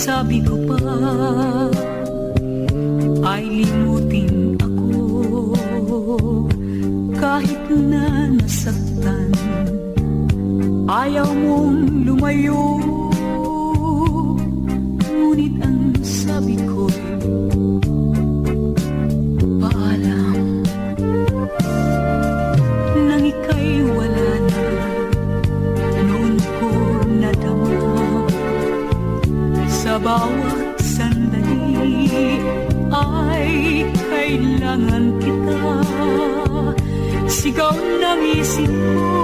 sabi ko pa ay limutin ako, kahit na nasaktan. Ayaw mong lumayo, ngunit ang sabi ko'y paalam. Nang ika'y wala na, noon ko nadama, sa bawat sandali ay kailangan kita. Sigaw ng isip ko,